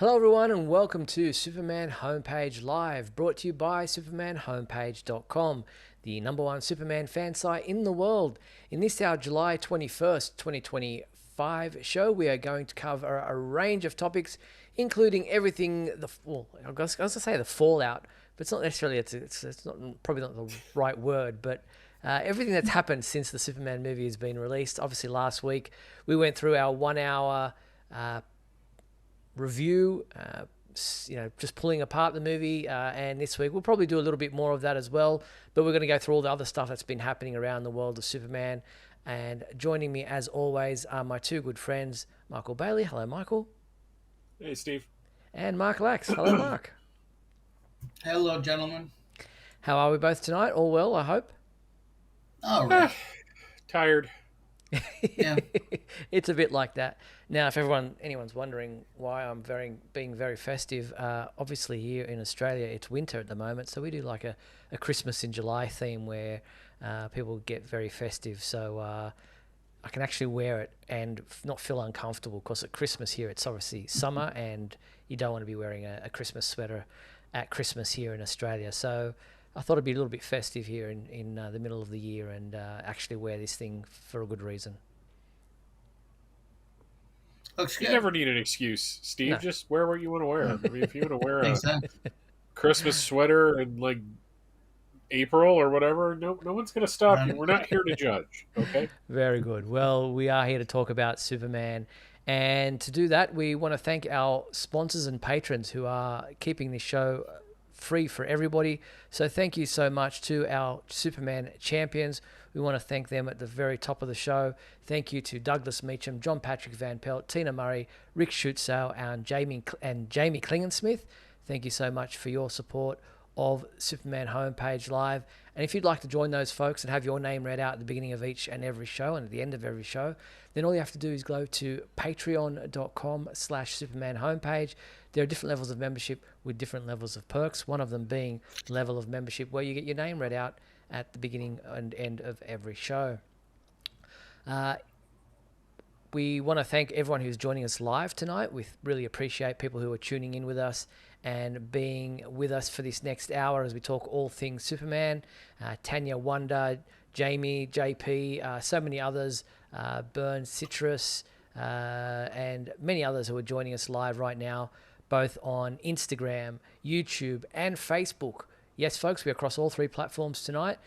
Hello, everyone, and welcome to Superman Homepage Live, brought to you by SupermanHomepage.com, the number one Superman fan site in the world. In this, our July 21st, 2025 show, we are going to cover a range of topics, including everything, I was going to say the fallout, but it's not necessarily, it's not probably not the right word, but everything that's happened since the Superman movie has been released. Obviously, last week, we went through our 1 hour review, just pulling apart the movie. And this week we'll probably do a little bit more of that as well. But we're going to go through all the other stuff that's been happening around the world of Superman. And joining me, as always, are my two good friends, Michael Bailey. Hello, Michael. Hey, Steve. And Mark Lax. Hello, Mark. Hello, gentlemen. How are we both tonight? All well, I hope. All right. Tired. Yeah. It's a bit like that. Now, if anyone's wondering why I'm being very festive, obviously here in Australia it's winter at the moment, so we do like a Christmas in July theme where people get very festive. So I can actually wear it and not feel uncomfortable, because at Christmas here it's obviously summer and you don't want to be wearing a Christmas sweater at Christmas here in Australia. So I thought it'd be a little bit festive here in the middle of the year and actually wear this thing for a good reason. Looks You good. never need an excuse, Steve. No. Just wear what you want to wear. I mean, if you want to wear a Makes sense. Christmas sweater in like April or whatever, no one's going to stop you. Right. We're not here to judge, okay? Very good. Well, we are here to talk about Superman. And to do that, we want to thank our sponsors and patrons who are keeping this show free for everybody. So thank you so much to our Superman champions. We want to thank them at the very top of the show. Thank you to Douglas Meacham, John Patrick Van Pelt, Tina Murray, Rick Schutzau, and Jamie Klingensmith. Thank you so much for your support of Superman Homepage Live. And if you'd like to join those folks and have your name read out at the beginning of each and every show and at the end of every show, then all you have to do is go to patreon.com/Superman Homepage. There are different levels of membership with different levels of perks, one of them being the level of membership where you get your name read out at the beginning and end of every show. We want to thank everyone who's joining us live tonight. We really appreciate people who are tuning in with us and being with us for this next hour as we talk all things Superman. Tanya Wonder, Jamie, JP, so many others, Burn, Citrus, and many others who are joining us live right now, both on Instagram, YouTube, and Facebook. Yes, folks, we're across all three platforms tonight.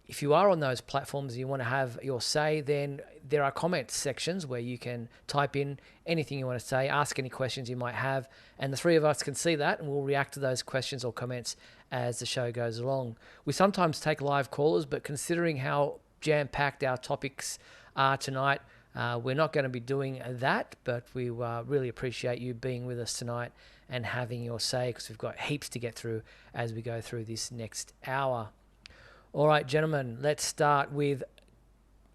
If you are on those platforms and you want to have your say, then there are comment sections where you can type in anything you want to say, ask any questions you might have, and the three of us can see that and we'll react to those questions or comments as the show goes along. We sometimes take live callers, but considering how jam-packed our topics are tonight, we're not going to be doing that, but we really appreciate you being with us tonight and having your say, because we've got heaps to get through as we go through this next hour. All right, gentlemen, let's start with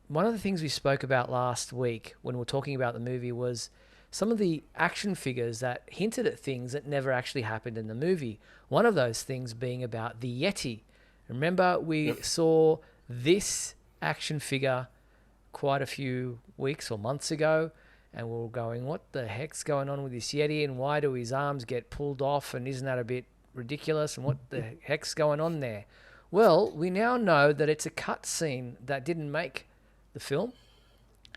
one of the things we spoke about last week when we were talking about the movie was some of the action figures that hinted at things that never actually happened in the movie. One of those things being about the Yeti. Remember, we saw this action figure quite a few weeks or months ago, and we were going, what the heck's going on with this Yeti, and why do his arms get pulled off, and isn't that a bit ridiculous, and what the heck's going on there? Well, we now know that it's a cut scene that didn't make the film.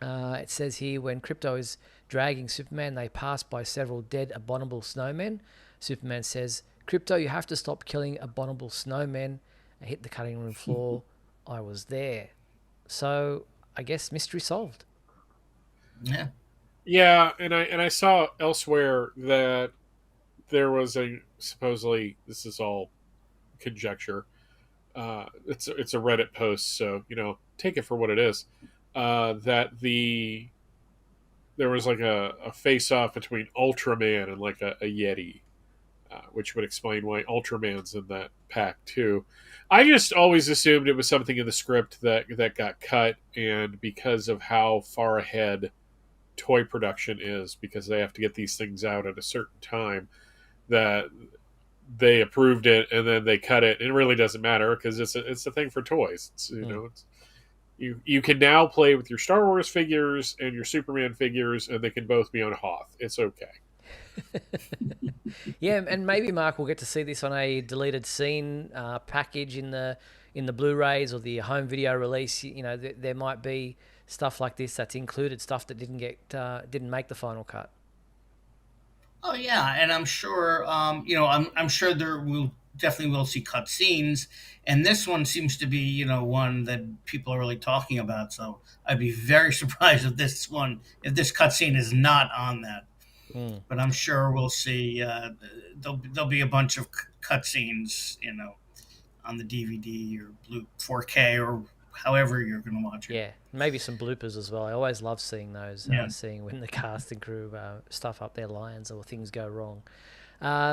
It says here, when Krypto is dragging Superman, they pass by several dead abominable snowmen. Superman says, Krypto, you have to stop killing abominable snowmen. I hit the cutting room floor. I was there. So I guess mystery solved. Yeah. Yeah, and I saw elsewhere that there was supposedly, this is all conjecture. It's a Reddit post, so take it for what it is. That there was like a face off between Ultraman and like a Yeti, which would explain why Ultraman's in that pack too. I just always assumed it was something in the script that got cut, and because of how far ahead toy production is, because they have to get these things out at a certain time, that they approved it and then they cut it. It really doesn't matter because it's a thing for toys. You can now play with your Star Wars figures and your Superman figures, and they can both be on Hoth. It's okay. Yeah, and maybe Mark will get to see this on a deleted scene package in the Blu-rays or the home video release. You know, there might be stuff like this that's included, stuff that didn't make the final cut. Oh yeah, and I'm sure, I'm sure there will definitely will see cut scenes, and this one seems to be, one that people are really talking about. So I'd be very surprised if this cut scene is not on that. Mm. But I'm sure we'll see. There'll be a bunch of cut scenes, on the DVD or blue 4K or however you're going to watch it. Yeah, maybe some bloopers as well. I always love seeing those, Yeah. seeing when the cast and crew stuff up their lines or things go wrong.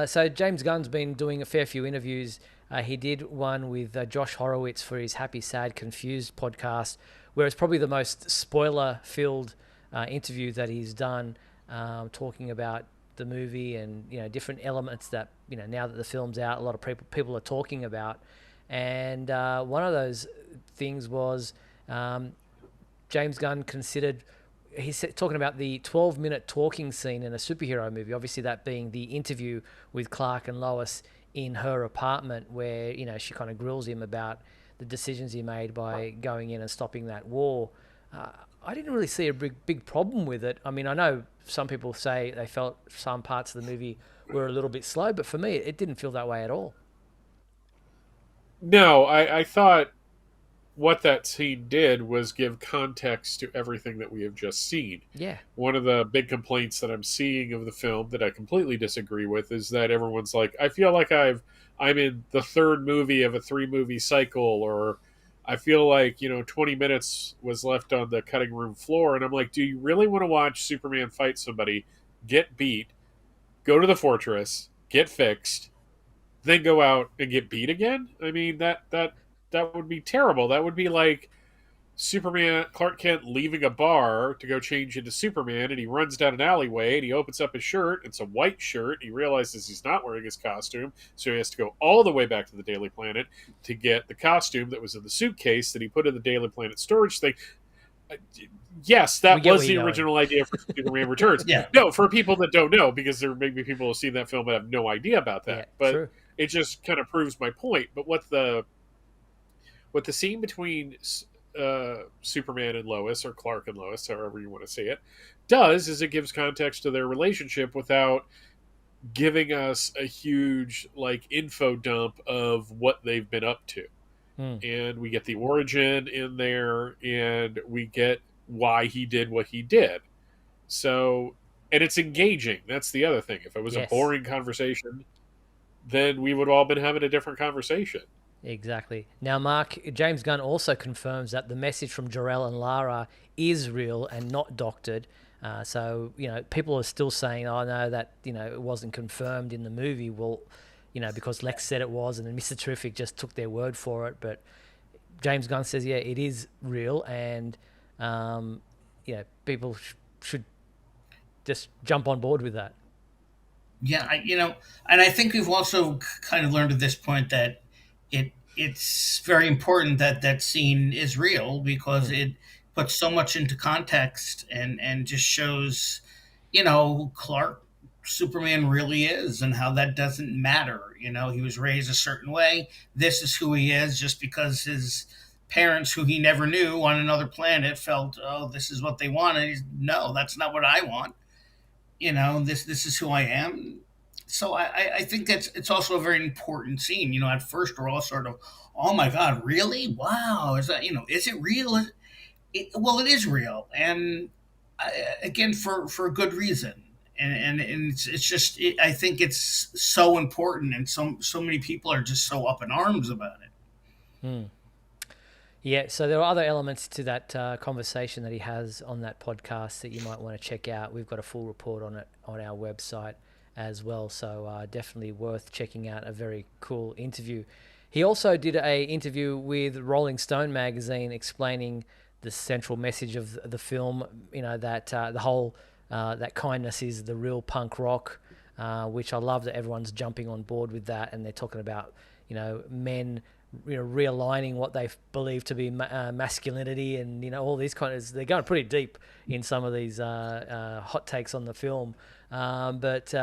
So James Gunn's been doing a fair few interviews. He did one with Josh Horowitz for his Happy, Sad, Confused podcast, where it's probably the most spoiler-filled interview that he's done, talking about the movie and different elements that now that the film's out, a lot of people are talking about. And one of those things was James Gunn considered. He's talking about the 12-minute talking scene in a superhero movie, obviously that being the interview with Clark and Lois in her apartment where, she kind of grills him about the decisions he made by going in and stopping that war. I didn't really see a big problem with it. I mean, I know some people say they felt some parts of the movie were a little bit slow, but for me, it didn't feel that way at all. No, I thought what that scene did was give context to everything that we have just seen. Yeah. One of the big complaints that I'm seeing of the film that I completely disagree with is that everyone's like, I feel like I'm in the third movie of a 3-movie cycle, or I feel like, 20 minutes was left on the cutting room floor. And I'm like, do you really want to watch Superman fight somebody, get beat, go to the fortress, get fixed, then go out and get beat again? I mean, that would be terrible. That would be like Clark Kent leaving a bar to go change into Superman, and he runs down an alleyway and he opens up his shirt. It's a white shirt. He realizes he's not wearing his costume, so he has to go all the way back to the Daily Planet to get the costume that was in the suitcase that he put in the Daily Planet storage thing. Yes, that was the original idea for Superman Returns. Yeah. No, for people that don't know, because there may be people who see that film and have no idea about that. Yeah, but true. It just kind of proves my point. But what the scene between Superman and Lois, or Clark and Lois, however you want to say it, does is it gives context to their relationship without giving us a huge info dump of what they've been up to. And we get the origin in there, and we get why he did what he did. So, and it's engaging. That's the other thing. If it was a boring conversation, then we would all been having a different conversation. Exactly. Now, Mark, James Gunn also confirms that the message from Jor-El and Lara is real and not doctored. So, people are still saying, oh, no, that, it wasn't confirmed in the movie. Well, because Lex said it was, and then Mr. Terrific just took their word for it. But James Gunn says, yeah, it is real, and, people should just jump on board with that. Yeah, and I think we've also kind of learned at this point that it's very important that that scene is real, because it puts so much into context and just shows, who Clark Superman really is and how that doesn't matter. He was raised a certain way. This is who he is, just because his parents, who he never knew on another planet, felt, oh, this is what they wanted. No, that's not what I want. This is who I am. So I think it's also a very important scene. At first we're all sort of, oh my God, really? Wow. Is that, is it real? Well, it is real. And again, for a good reason. And it's just, I think it's so important, and so many people are just so up in arms about it. Yeah, so there are other elements to that conversation that he has on that podcast that you might want to check out. We've got a full report on it on our website as well, so definitely worth checking out. A very cool interview. He also did a interview with Rolling Stone magazine explaining the central message of the film, that the whole that kindness is the real punk rock, which I love that everyone's jumping on board with that, and they're talking about men realigning what they believe to be masculinity, and all these they're going pretty deep in some of these hot takes on the film. But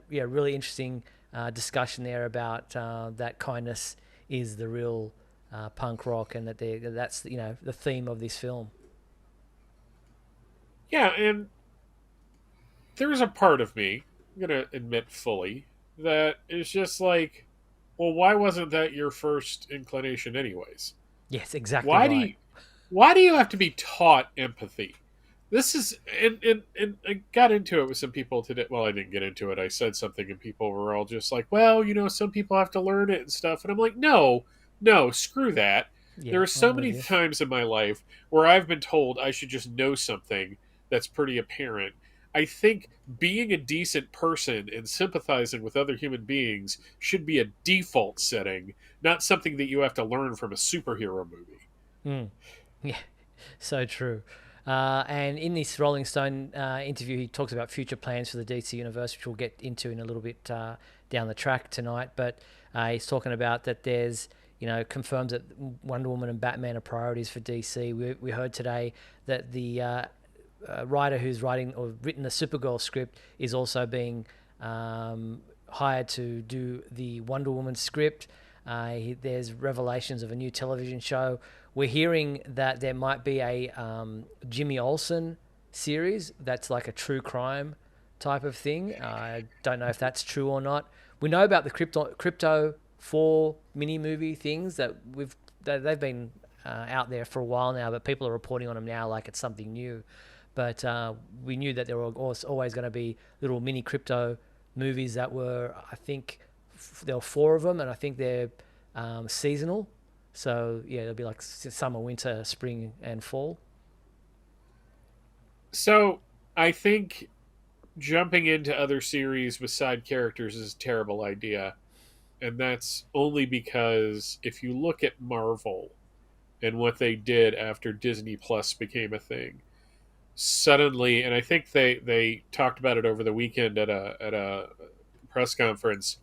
really interesting discussion there about that kindness is the real punk rock, and that's the theme of this film. Yeah, and there's a part of me, I'm going to admit fully, that is just like, well, why wasn't that your first inclination anyways? Yes, exactly Why do right. you why do you have to be taught empathy? This is and I got into it with some people today. Well, I didn't get into it. I said something and people were all just like, well, some people have to learn it and stuff. And I'm like, no, no, screw that. There Yeah, are so I'm with many you. times in my life where I've been told I should just know something that's pretty apparent. I think being a decent person and sympathizing with other human beings should be a default setting, not something that you have to learn from a superhero movie. Mm. Yeah, so true. And in this Rolling Stone interview, he talks about future plans for the DC universe, which we'll get into in a little bit down the track tonight. But he's talking about that there's, confirms that Wonder Woman and Batman are priorities for DC. We heard today that the writer who's writing or written the Supergirl script is also being hired to do the Wonder Woman script. There's revelations of a new television show. We're hearing that there might be a Jimmy Olsen series that's like a true crime type of thing. I don't know if that's true or not. We know about the Crypto 4 mini movie things that they've been out there for a while now, but people are reporting on them now like it's something new. But we knew that there were always going to be little mini crypto movies that were, I think, there were 4 of them, and I think they're seasonal. So yeah, it'll be like summer, winter, spring, and fall. So I think jumping into other series with side characters is a terrible idea. And that's only because if you look at Marvel and what they did after Disney Plus became a thing, suddenly, and I think they talked about it over the weekend at a press conference,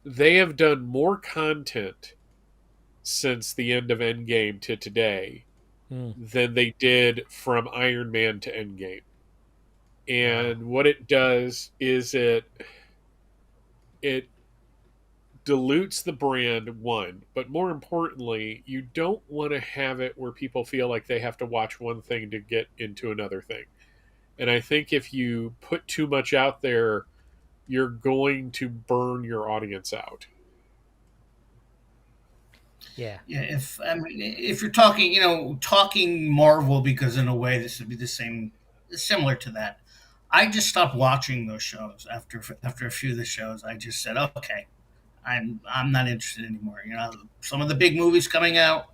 they have done more content since the end of Endgame to today than they did from Iron Man to Endgame. And what it does is it dilutes the brand, one, but more importantly, you don't want to have it where people feel like they have to watch one thing to get into another thing. And I think if you put too much out there, you're going to burn your audience out. Yeah. Yeah, if you're talking, talking Marvel, because in a way this would be the same, similar to that. I just stopped watching those shows after a few of the shows. I just said, okay, I'm not interested anymore. Some of the big movies coming out,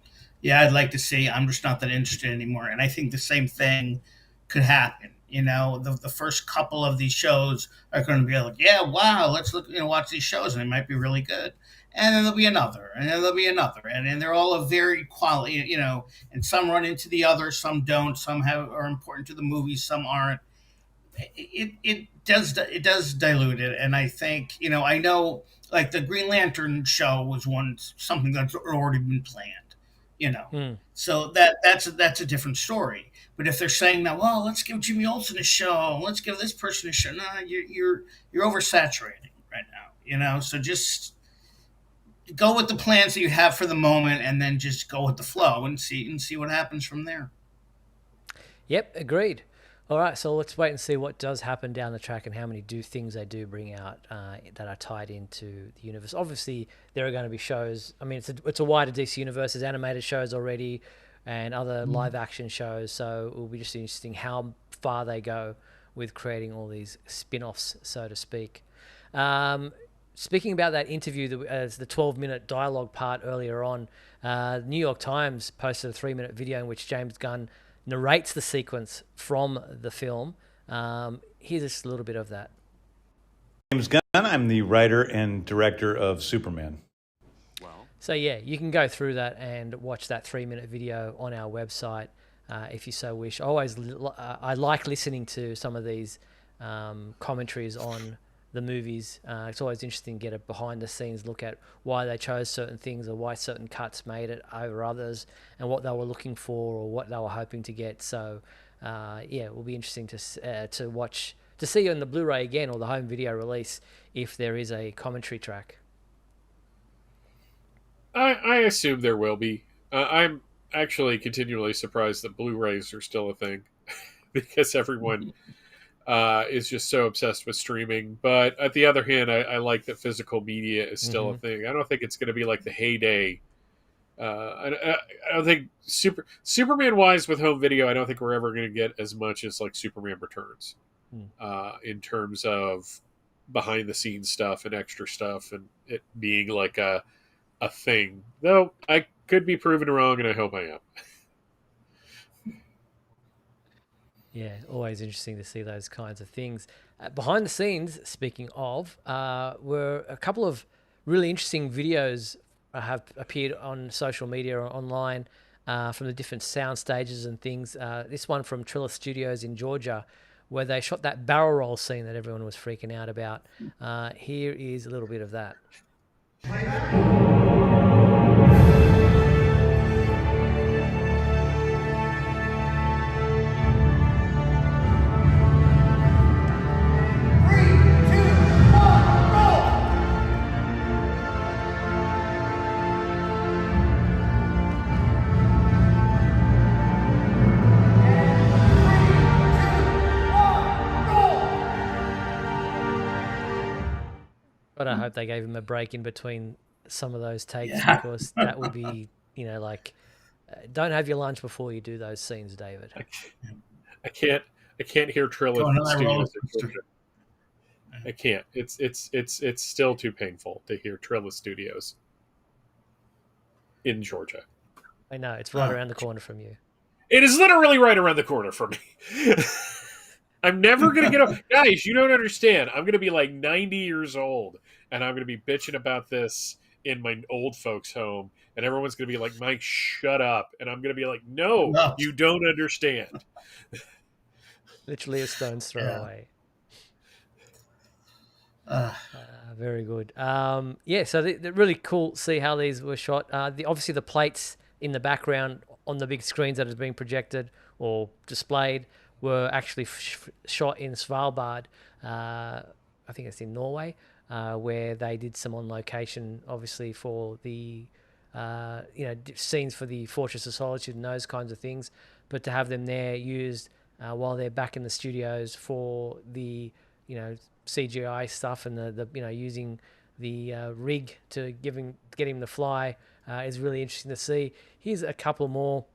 yeah, I'd like to see. I'm just not that interested anymore. And I think the same thing could happen. The first couple of these shows are going to be like, yeah, wow, let's look, watch these shows, and they might be really good. And then there'll be another, and then there'll be another, and then they're all of very quality, and some run into the other, some don't, some are important to the movies, some aren't. It does dilute it, and I think, I know, like the Green Lantern show was something that's already been planned, so that's a different story. But if they're saying now, well, let's give Jimmy Olsen a show, let's give this person a show, no, you're oversaturating right now, so just go with the plans that you have for the moment, and then just go with the flow and see what happens from there. Yep, agreed. All right, so let's wait and see what does happen down the track and how many things they do bring out that are tied into the universe. Obviously, there are going to be shows. I mean, it's a wider DC universe. There's animated shows already and other live action shows. So it will be just interesting how far they go with creating all these spin-offs, so to speak. Speaking about that interview, the 12-minute dialogue part earlier on, New York Times posted a 3-minute video in which James Gunn narrates the sequence from the film. Here's just a little bit of that. James Gunn, I'm the writer and director of Superman. So yeah, you can go through that and watch that 3-minute video on our website if you so wish. I like listening to some of these commentaries on the movies. It's always interesting to get a behind the scenes look at why they chose certain things or why certain cuts made it over others and what they were looking for or what they were hoping to get. So yeah, it will be interesting to watch, to see on the Blu-ray again or the home video release if there is a commentary track. I assume there will be. I'm actually continually surprised that Blu-rays are still a thing because everyone is just so obsessed with streaming. But at the other hand, I like that physical media is still a thing. I don't think it's going to be like the heyday. I don't think Superman wise with home video. I don't think we're ever going to get as much as like Superman Returns in terms of behind the scenes stuff and extra stuff and it being like a thing. Though I could be proven wrong, and I hope I am. Yeah, always interesting to see those kinds of things. Behind the scenes, speaking of, were a couple of really interesting videos have appeared on social media or online from the different sound stages and things. This one from Triller Studios in Georgia, where they shot that barrel roll scene that everyone was freaking out about. Here is a little bit of that. But I hope they gave him a break in between some of those takes because that would be, like, don't have your lunch before you do those scenes, David. I can't hear Triller Studios. I can't. It's still too painful to hear Triller Studios in Georgia. I know, it's right around the corner from you. It is literally right around the corner from me. I'm never going to get up. Guys, you don't understand. I'm going to be like 90 years old, and I'm going to be bitching about this in my old folks' home, and everyone's going to be like, Mike, shut up. And I'm going to be like, no, you don't understand. Literally a stone's throw away. Very good. So they're really cool to see how these were shot. Obviously, the plates in the background on the big screens that is being projected or displayed were actually shot in Svalbard. I think it's in Norway, where they did some on location, obviously for the scenes for the Fortress of Solitude and those kinds of things. But to have them there used while they're back in the studios for the CGI stuff and the using the rig to get him to fly is really interesting to see. Here's a couple more.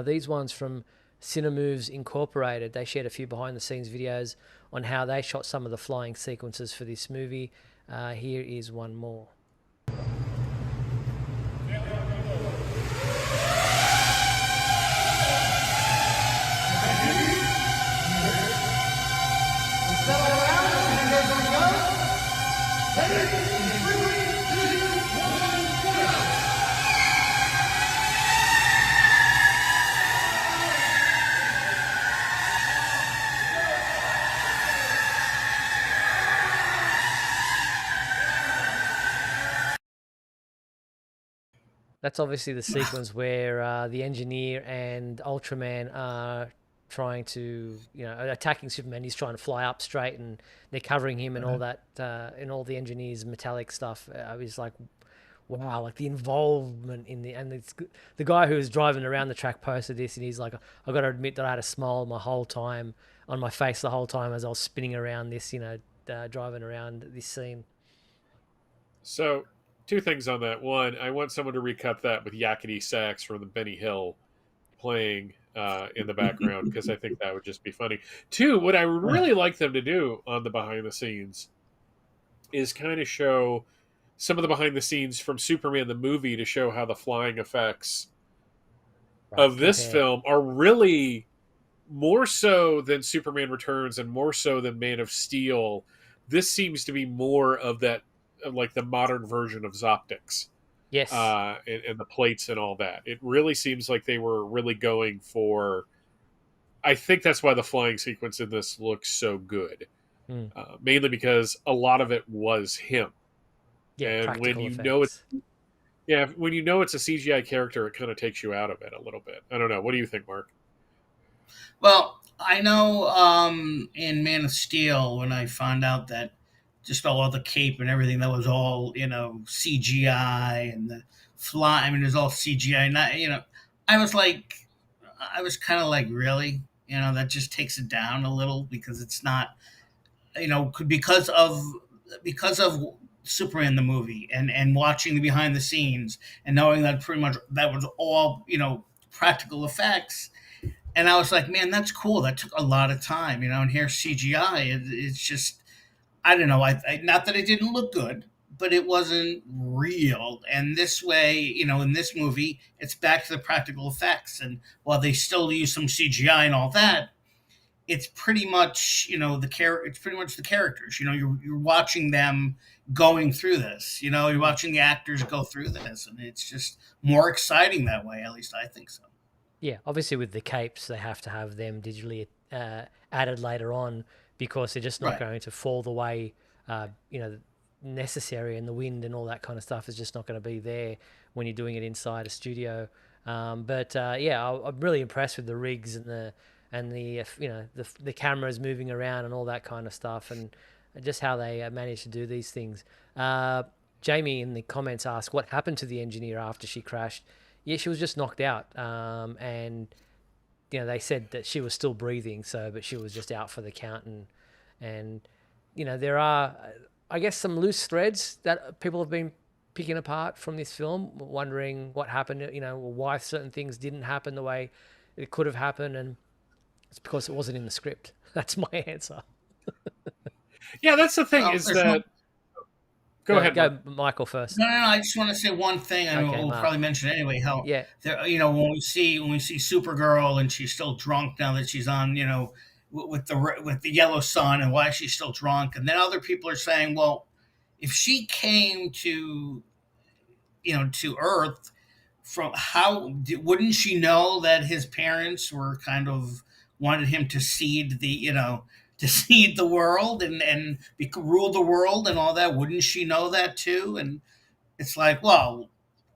These ones from Cinemoves Incorporated. They shared a few behind the scenes videos on how they shot some of the flying sequences for this movie. Here is one more. That's obviously the sequence where the engineer and Ultraman are trying to, attacking Superman. He's trying to fly up straight, and they're covering him and all that, and all the engineer's metallic stuff. I was like, wow, like the involvement in the guy who was driving around the track posted this, and he's like, I got to admit that I had a smile on my face the whole time as I was spinning around this, driving around this scene. So, two things on that. One, I want someone to recut that with yakety sax from the Benny Hill playing in the background because I think that would just be funny. Two, what I would really like them to do on the behind the scenes is kind of show some of the behind the scenes from Superman the movie to show how the flying effects of this film are really more so than Superman Returns and more so than Man of Steel. This seems to be more of that, like the modern version of Zoptics. Yes. And the plates and all that. It really seems like they were really going for... I think that's why the flying sequence in this looks so good. Mm. mainly because a lot of it was him. Yeah, And when practical you know effects. when you know it's a CGI character, it kind of takes you out of it a little bit. I don't know. What do you think, Mark? Well, I know in Man of Steel when I found out that just all the cape and everything that was all CGI and the fly. I mean, it was all CGI. Not I was like, I was kind of like, really, that just takes it down a little because it's not, because of Superman the movie and watching the behind the scenes and knowing that pretty much that was all practical effects. And I was like, man, that's cool. That took a lot of time, and here's CGI. It's just, I don't know. Not that it didn't look good, but it wasn't real. And this way, in this movie, it's back to the practical effects. And while they still use some CGI and all that, it's pretty much, it's pretty much the characters. You're watching them going through this. You're watching the actors go through this, and it's just more exciting that way. At least I think so. Yeah, obviously with the capes, they have to have them digitally added later on because they're just not Right. going to fall the way necessary, and the wind and all that kind of stuff is just not going to be there when you're doing it inside a studio. I'm really impressed with the rigs and the cameras moving around and all that kind of stuff, and just how they managed to do these things. Jamie in the comments asked what happened to the engineer after she crashed. Yeah, she was just knocked out, and they said that she was still breathing, but she was just out for the count, and there are, I guess, some loose threads that people have been picking apart from this film, wondering what happened, why certain things didn't happen the way it could have happened, and it's because it wasn't in the script. That's my answer. Yeah, that's the thing Well, is there's one. that. Go ahead, Mark. Go, Michael first. No, no, no. I just want to say one thing. I mean, Okay, we'll Mark. probably mention it anyway. How Yeah, there, when we see Supergirl and she's still drunk now that she's on, with the yellow sun, and why she's still drunk, and then other people are saying, well, if she came to Earth, from wouldn't she know that his parents were kind of wanted him to seed the world and rule the world and all that? Wouldn't she know that too? And it's like, well,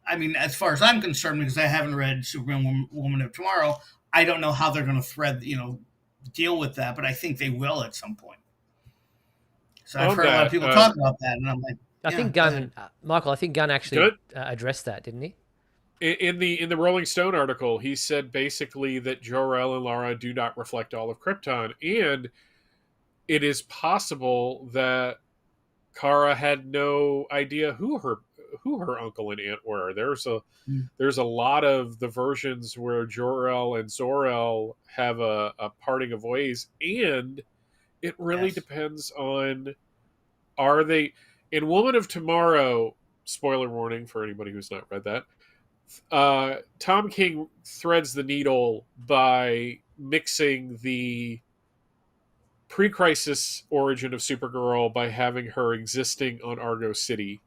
I mean, as far as I'm concerned, because I haven't read Superman Woman of Tomorrow, I don't know how they're going to deal with that, but I think they will at some point. So I've On heard a lot of that, people talk about that, and I'm like, I yeah, think go ahead. Michael, I think Gunn actually good. addressed that, didn't he? In the Rolling Stone article, he said basically that Jor-El and Lara do not reflect all of Krypton, and it is possible that Kara had no idea who her uncle and aunt were. There's a lot of the versions where Jor-El and Zor-El have a parting of ways, and it really Yes. depends on, are they in Woman of Tomorrow. Spoiler warning for anybody who's not read that. Tom King threads the needle by mixing the pre-crisis origin of Supergirl by having her existing on Argo City,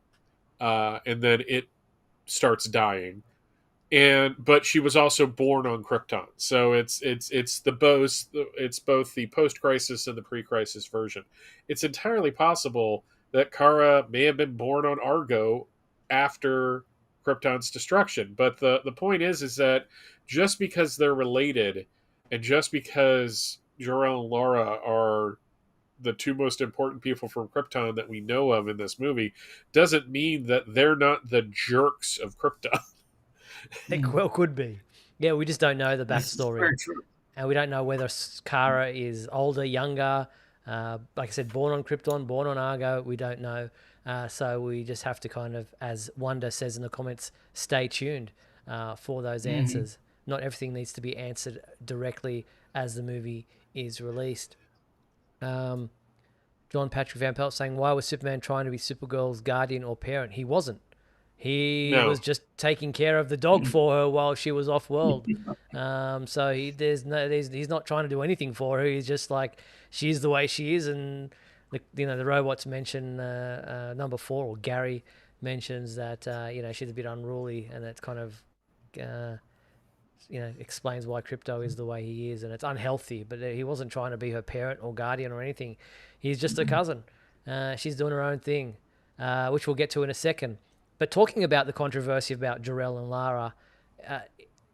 and then it starts dying. But she was also born on Krypton, so it's both the post-crisis and the pre-crisis version. It's entirely possible that Kara may have been born on Argo after Krypton's destruction. But the point is that just because they're related, and just because Jor-El and Lara are the two most important people from Krypton that we know of in this movie, doesn't mean that they're not the jerks of Krypton. It well could be. Yeah, we just don't know the This is backstory, very true. and we don't know whether Kara is older, younger. Like I said, born on Krypton, born on Argo. We don't know, so we just have to kind of, as Wanda says in the comments, stay tuned for those answers. Not everything needs to be answered directly as the movie is released. John Patrick Van Pelt saying, why was Superman trying to be Supergirl's guardian or parent? He wasn't. He No. was just taking care of the dog for her while she was off world. So he's not trying to do anything for her. He's just like, she's the way she is. And the robots mention number 4, or Gary mentions that she's a bit unruly, and it's kind of explains why Crypto is the way he is, and it's unhealthy. But he wasn't trying to be her parent or guardian or anything. He's just a cousin. She's doing her own thing, which we'll get to in a second. But talking about the controversy about Jor-El and Lara,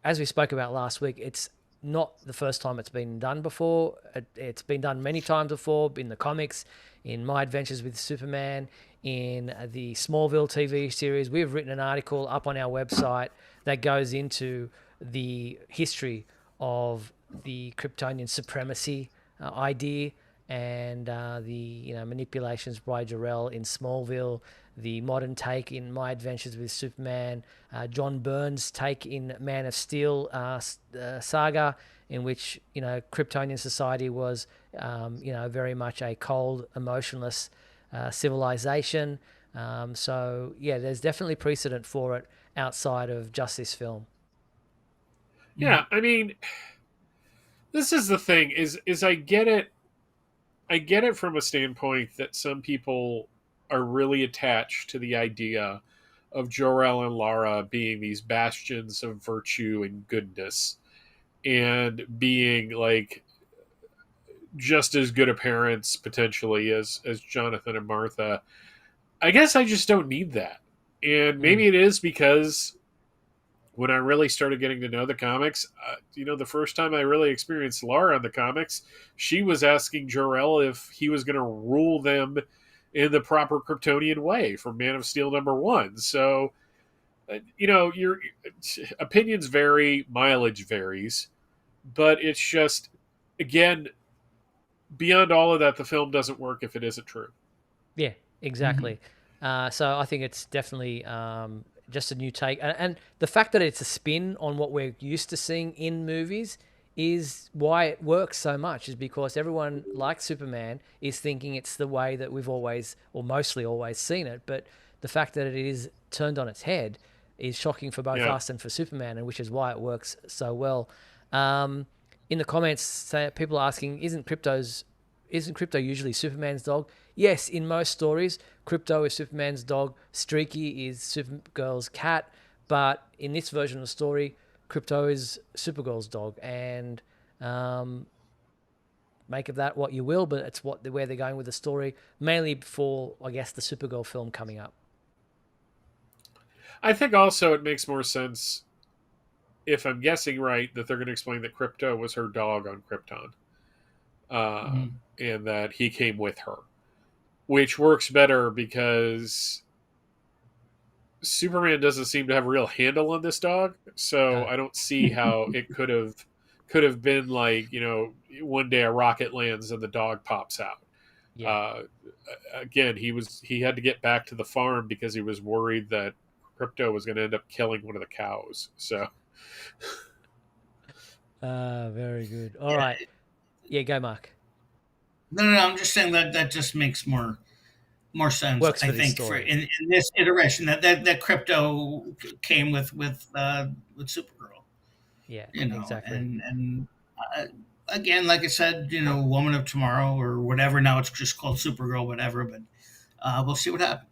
as we spoke about last week, it's not the first time it's been done before. It's been done many times before in the comics, in My Adventures with Superman, in the Smallville TV series. We've written an article up on our website that goes into the history of the Kryptonian supremacy idea and the manipulations by Jor-El in Smallville, the modern take in My Adventures with Superman, John Byrne's take in Man of Steel saga, in which Kryptonian society was very much a cold, emotionless civilization. So yeah, there's definitely precedent for it outside of just this film. Yeah, I mean, this is the thing: is I get it. I get it from a standpoint that some people are really attached to the idea of Jor-El and Lara being these bastions of virtue and goodness, and being like just as good a parents potentially as Jonathan and Martha. I guess I just don't need that, and maybe it is because when I really started getting to know the comics, the first time I really experienced Lara in the comics, she was asking Jor-El if he was going to rule them in the proper Kryptonian way from Man of Steel #1. So, your opinions vary, mileage varies, but it's just, again, beyond all of that, the film doesn't work if it isn't true. Yeah, exactly. So I think it's definitely just a new take. And the fact that it's a spin on what we're used to seeing in movies is why it works so much, is because everyone, like Superman, is thinking it's the way that we've always, or mostly always, seen it. But the fact that it is turned on its head is shocking for both us and for Superman, and which is why it works so well. In the comments, people are asking, isn't Crypto usually Superman's dog? Yes, in most stories, Crypto is Superman's dog, Streaky is Supergirl's cat, but in this version of the story, Crypto is Supergirl's dog, and make of that what you will, but it's where they're going with the story, mainly for, I guess, the Supergirl film coming up. I think also it makes more sense, if I'm guessing right, that they're going to explain that Crypto was her dog on Krypton, and that he came with her, which works better because Superman doesn't seem to have a real handle on this dog, so I don't see how it could have been like, one day a rocket lands and the dog pops out. Yeah. Again, he had to get back to the farm because he was worried that Crypto was going to end up killing one of the cows. So, very good. All right, go, Mark. No, I'm just saying that just makes more sense. Works I for this think story. in this iteration that Crypto came with Supergirl. Yeah, exactly. And again, like I said, Woman of Tomorrow or whatever. Now it's just called Supergirl, whatever. But we'll see what happens.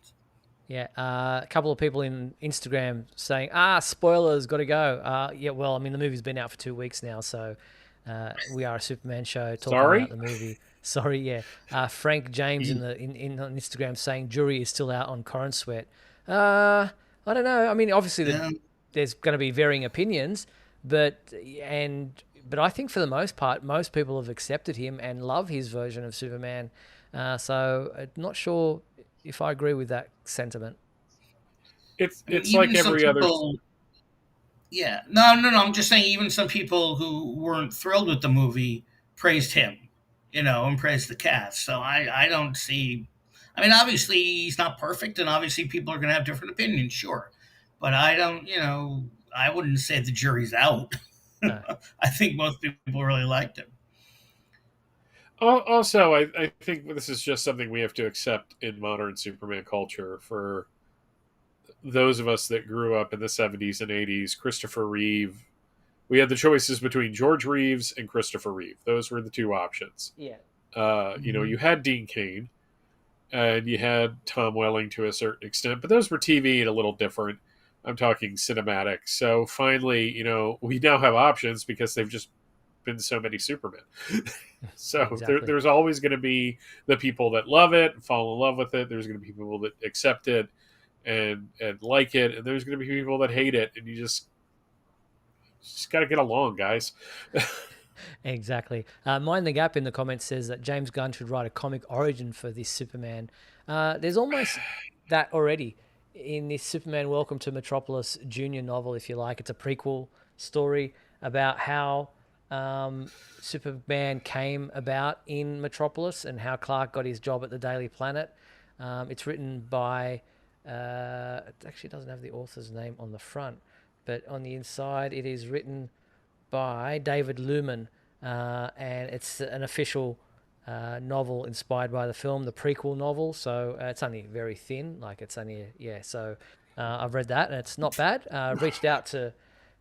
Yeah, a couple of people in Instagram saying, spoilers, got to go. Yeah, well, I mean, the movie's been out for 2 weeks now, so we are a Superman show talking about the movie. Sorry, yeah. Frank James on Instagram saying Jury is still out on Corrin Sweat. I don't know. I mean, obviously there's going to be varying opinions, but I think for the most part, most people have accepted him and love his version of Superman. So I'm not sure if I agree with that sentiment. It's like every other. Yeah, no. I'm just saying, even some people who weren't thrilled with the movie praised him, and praised the cast. So I don't see. I mean, obviously he's not perfect, and obviously people are going to have different opinions, sure. But I don't, I wouldn't say the jury's out. No. I think most people really liked him. Also, I think this is just something we have to accept in modern Superman culture. For those of us that grew up in the 70s and 80s, Christopher Reeve, we had the choices between George Reeves and Christopher Reeve. Those were the two options. Yeah. You had Dean Cain, and you had Tom Welling to a certain extent, but those were TV and a little different. I'm talking cinematic. So finally, we now have options because they've just been so many Supermen. So Exactly. there's always going to be the people that love it and fall in love with it. There's going to be people that accept it and like it, and there's going to be people that hate it, and you just got to get along, guys. Exactly. Mind the Gap in the comments says that James Gunn should write a comic origin for this Superman. There's almost that already in this Superman Welcome to Metropolis Junior novel, if you like. It's a prequel story about how Superman came about in Metropolis and how Clark got his job at the Daily Planet. It's written by, it actually doesn't have the author's name on the front, but on the inside it is written by David Lumen, and it's an official novel inspired by the film, the prequel novel. So it's only very thin, like it's only So I've read that, and it's not bad. Reached out to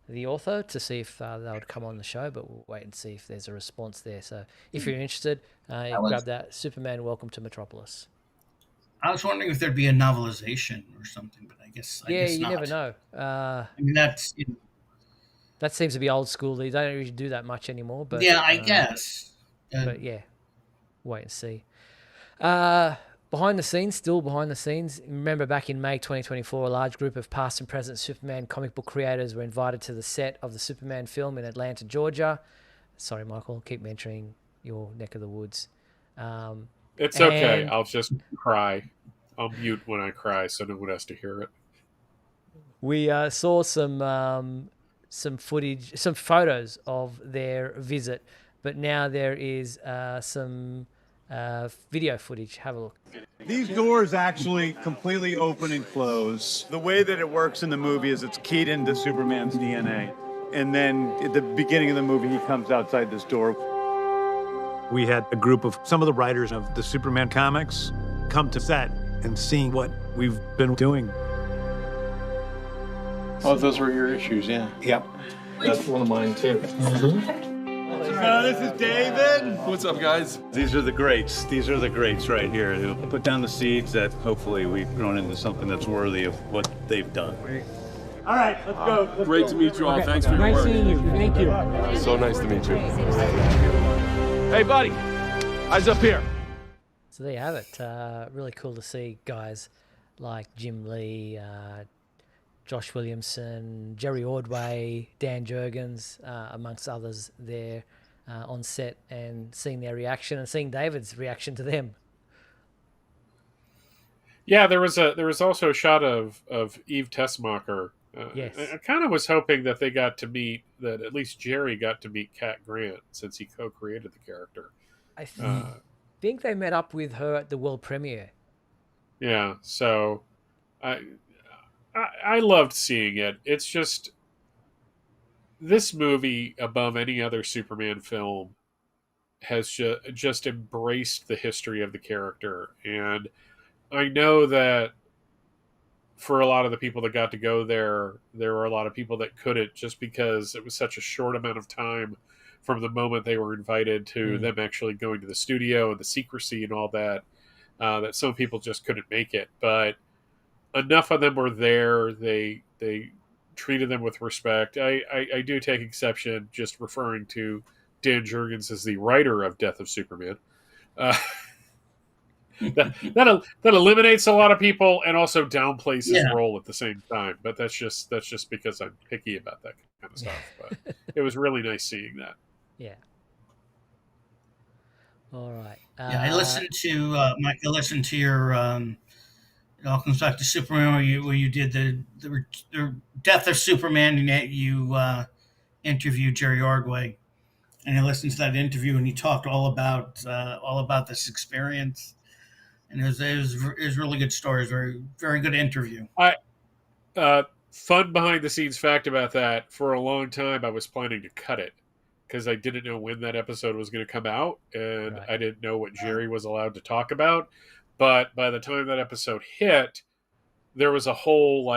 the author to see if they would come on the show, but we'll wait and see if there's a response there. So if you're interested, grab that Superman Welcome to Metropolis. I was wondering if there'd be a novelization or something, but I guess you not. never know. I mean, that's that seems to be old school. They don't really do that much anymore. But yeah, I guess. But yeah, wait and see. Behind the scenes, remember back in May 2024, a large group of past and present Superman comic book creators were invited to the set of the Superman film in Atlanta, Georgia. Sorry, Michael, keep mentioning your neck of the woods. It's okay. I'll just cry. I'll mute when I cry so no one has to hear it. We saw some footage, some photos of their visit, but now there is some video footage. Have a look. These doors actually completely open and close. The way that it works in the movie is it's keyed into Superman's DNA. And then at the beginning of the movie, he comes outside this door. We had a group of some of the writers of the Superman comics come to set and seeing what we've been doing. Oh, those were your issues, yeah. Yep. That's one of mine, too. This is David. What's up, guys? These are the greats. These are the greats right here who put down the seeds that hopefully we've grown into something that's worthy of what they've done. All right, let's go. Great to meet you all. Thanks for your work. Nice seeing you. Thank you. So nice to meet you. Hey, buddy. Eyes up here. So there you have it. Really cool to see guys like Jim Lee, Josh Williamson, Jerry Ordway, Dan Jurgens, amongst others there on set, and seeing their reaction and seeing David's reaction to them. Yeah, there was also a shot of Eve Tessmacher. Yes. I kind of was hoping that that at least Jerry got to meet Cat Grant since he co-created the character. I think they met up with her at the world premiere. Yeah, so I loved seeing it. It's just this movie, above any other Superman film, has just embraced the history of the character. And I know that for a lot of the people that got to go there were a lot of people that couldn't, just because it was such a short amount of time from the moment they were invited to them actually going to the studio and the secrecy and all that, that some people just couldn't make it. But enough of them were there. They treated them with respect. I do take exception just referring to Dan Jurgens as the writer of Death of Superman. That eliminates a lot of people and also downplays his role at the same time. But that's just because I'm picky about that kind of stuff. But it was really nice seeing that. Yeah. All right. I listened to Mike. I listened to your. It all comes back to Superman, where you did the Death of Superman, and you interviewed Jerry Ordway, and I listened to that interview, and he talked all about this experience, and it was a really good story. It was very, very good interview. Fun behind the scenes fact about that: for a long time, I was planning to cut it because I didn't know when that episode was going to come out, and I didn't know what Jerry was allowed to talk about. But by the time that episode hit, there was a whole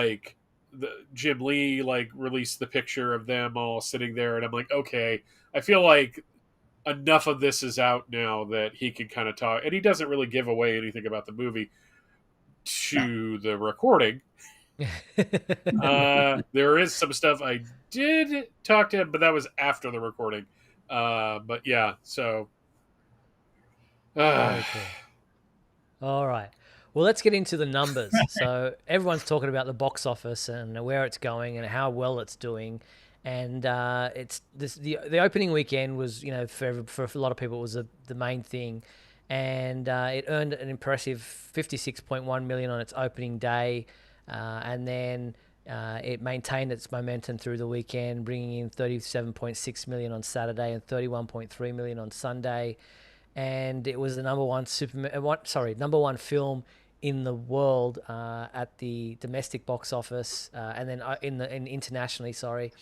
Jim Lee released the picture of them all sitting there, and I'm like, okay, I feel like enough of this is out now that he can kind of talk, and he doesn't really give away anything about the movie to the recording. There is some stuff I did talk to him, but that was after the recording. But yeah, so Very cool. All right. Well, let's get into the numbers. So everyone's talking about the box office and where it's going and how well it's doing. And it's the opening weekend was, for a lot of people, it was the main thing. And it earned an impressive 56.1 million on its opening day. And then it maintained its momentum through the weekend, bringing in 37.6 million on Saturday and 31.3 million on Sunday. And it was the number one film in the world at the domestic box office, and then internationally, sorry.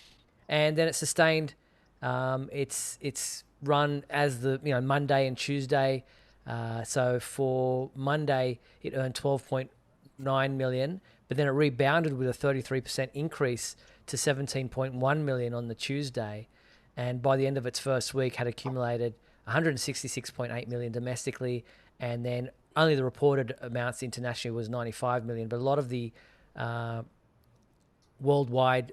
And then it sustained its run as the Monday and Tuesday. So for Monday, it earned 12.9 million, but then it rebounded with a 33% increase to 17.1 million on the Tuesday, and by the end of its first week, had accumulated 166.8 million domestically, and then only the reported amounts internationally was 95 million. But a lot of the worldwide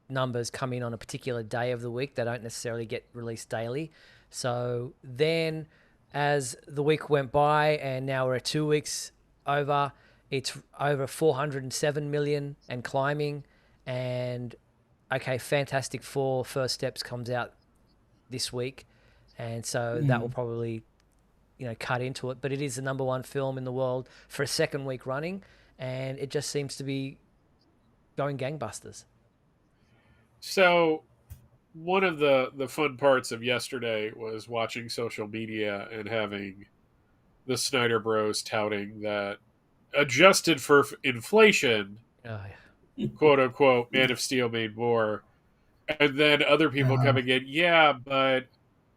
numbers come in on a particular day of the week. They don't necessarily get released daily. So then as the week went by, and now we're 2 weeks over, it's over 407 million and climbing. And okay, Fantastic Four First Steps comes out this week, and so that will probably cut into it. But it is the number one film in the world for a second week running, and it just seems to be going gangbusters. So one of the fun parts of yesterday was watching social media and having the Snyder Bros touting that, adjusted for inflation, quote unquote, Man of Steel made more. And then other people coming in, yeah, but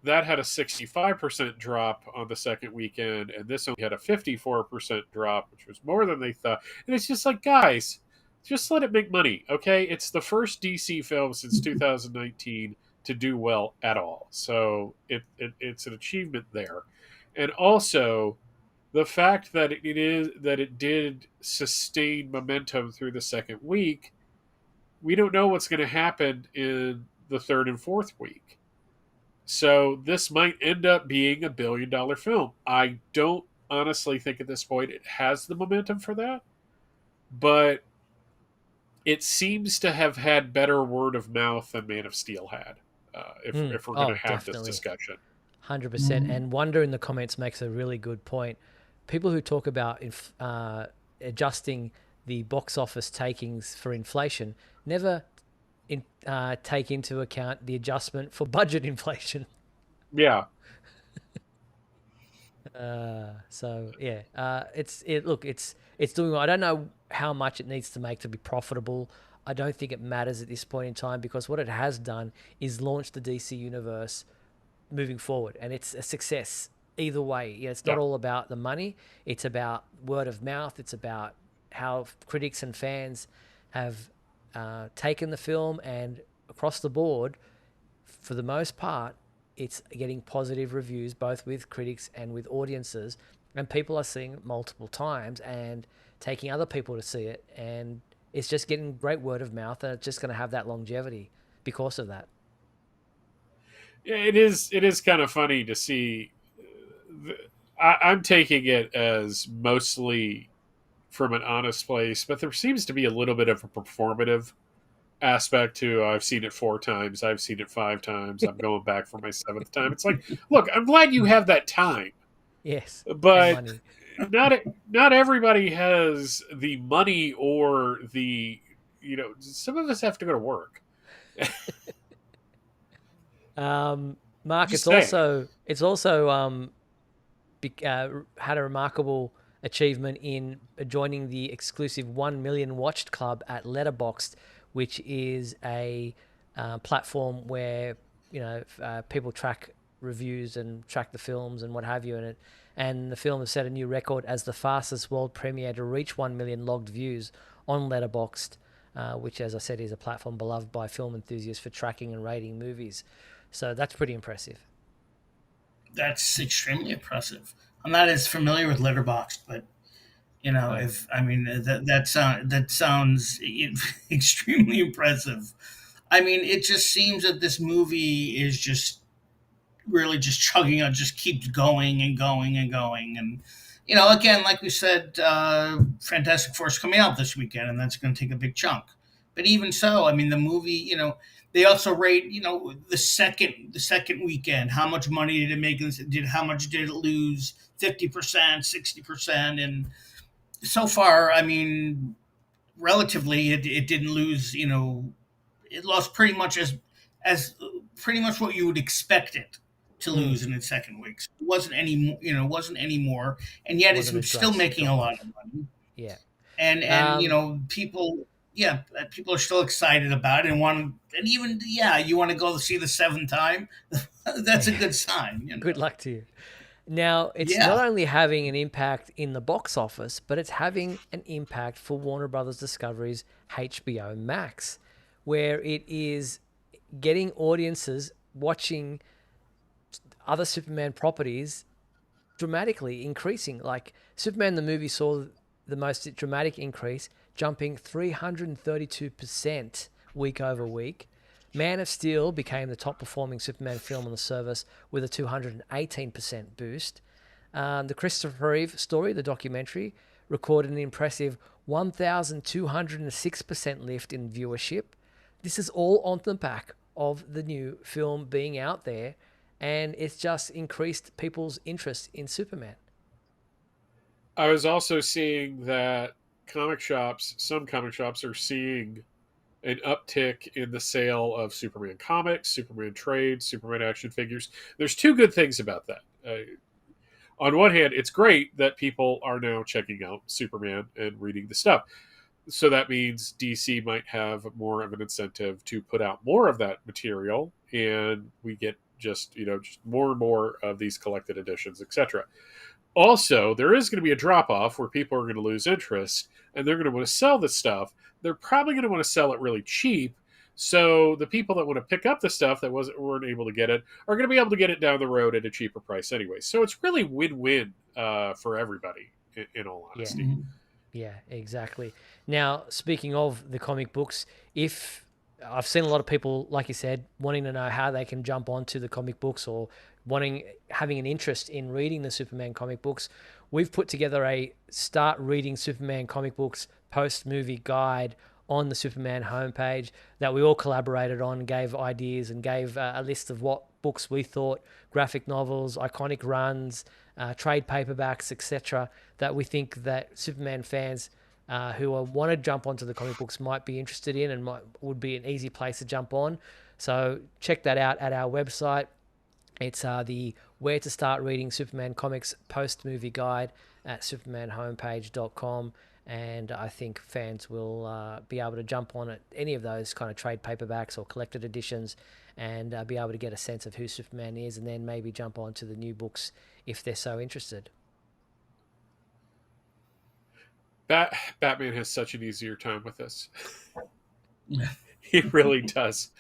that had a 65% drop on the second weekend, and this only had a 54% drop, which was more than they thought. And it's just like, guys, just let it make money, okay? It's the first DC film since 2019 to do well at all. So it's an achievement there. And also the fact that it did sustain momentum through the second week, we don't know what's going to happen in the third and fourth week. So this might end up being a $1 billion film. I don't honestly think at this point it has the momentum for that, but it seems to have had better word of mouth than Man of Steel had. If we're going to have definitely. this discussion, 100%. And Wonder in the comments makes a really good point. People who talk about adjusting the box office takings for inflation never take into account the adjustment for budget inflation. yeah. So yeah, it's doing well. I don't know how much it needs to make to be profitable. I don't think it matters at this point in time, because what it has done is launch the DC universe moving forward, and it's a success either way. It's not all about the money. It's about word of mouth. It's about how critics and fans have taken the film, and across the board, for the most part, it's getting positive reviews, both with critics and with audiences, and people are seeing it multiple times and taking other people to see it, and it's just getting great word of mouth, and it's just going to have that longevity because of that. Yeah, it is kind of funny to see. I'm taking it as mostly from an honest place, but there seems to be a little bit of a performative aspect to, I've seen it 4 times, I've seen it 5 times, I'm going back for my 7th time. It's like, look, I'm glad you have that time. Yes. But not everybody has the money or the, some of us have to go to work. Mark, it's also had a remarkable achievement in joining the exclusive 1 million watched club at Letterboxd, which is a platform where people track reviews and track the films and what have you. And the film has set a new record as the fastest world premiere to reach 1 million logged views on Letterboxd, which, as I said, is a platform beloved by film enthusiasts for tracking and rating movies. So that's pretty impressive. That's extremely impressive. I'm not as familiar with Letterboxd, but If I mean that sounds extremely impressive. I mean, it just seems that this movie is just really just chugging on, just keeps going and going and going. And, again, like we said, Fantastic Four is coming out this weekend, and that's going to take a big chunk. But even so, I mean, the movie, they also rate, the second weekend, how much money did it make? How much did it lose? 50%, 60%. And so far, I mean, relatively, it didn't lose, it lost pretty much as pretty much what you would expect it to lose in its second week. So it wasn't any more, and yet Wasn't a it's still drastic making a drop lot off. of money. Yeah. And people, people are still excited about it and even you want to go see the seventh time. That's a good sign. Good luck to you. Now, it's Yeah. not only having an impact in the box office, but it's having an impact for Warner Brothers Discovery's HBO Max, where it is getting audiences watching other Superman properties dramatically increasing. Like Superman the movie saw the most dramatic increase, jumping 332% week over week. Man of Steel became the top performing Superman film on the service with a 218% boost. The Christopher Reeve story, the documentary, recorded an impressive 1,206% lift in viewership. This is all on the back of the new film being out there, and it's just increased people's interest in Superman. I was also seeing that some comic shops are seeing an uptick in the sale of Superman comics, Superman trades, Superman action figures. There's two good things about that. On one hand, it's great that people are now checking out Superman and reading the stuff. So that means DC might have more of an incentive to put out more of that material, and we get just more and more of these collected editions, etc. Also, there is going to be a drop off where people are going to lose interest, and they're going to want to sell this stuff. They're probably going to want to sell it really cheap. So the people that want to pick up the stuff that weren't able to get it are going to be able to get it down the road at a cheaper price anyway. So it's really win-win for everybody, in all honesty. Yeah. Yeah, exactly. Now, speaking of the comic books, if I've seen a lot of people, like you said, wanting to know how they can jump onto the comic books or having an interest in reading the Superman comic books, we've put together a start reading Superman comic books post-movie guide on the Superman homepage that we all collaborated on, gave ideas and gave a list of what books we thought, graphic novels, iconic runs, trade paperbacks, etc., that we think that Superman fans who want to jump onto the comic books might be interested in and would be an easy place to jump on. So check that out at our website. It's the Where to Start Reading Superman Comics Post-Movie Guide at supermanhomepage.com. And I think fans will be able to jump on at any of those kind of trade paperbacks or collected editions and be able to get a sense of who Superman is, and then maybe jump on to the new books if they're so interested. Batman has such an easier time with this. He really does.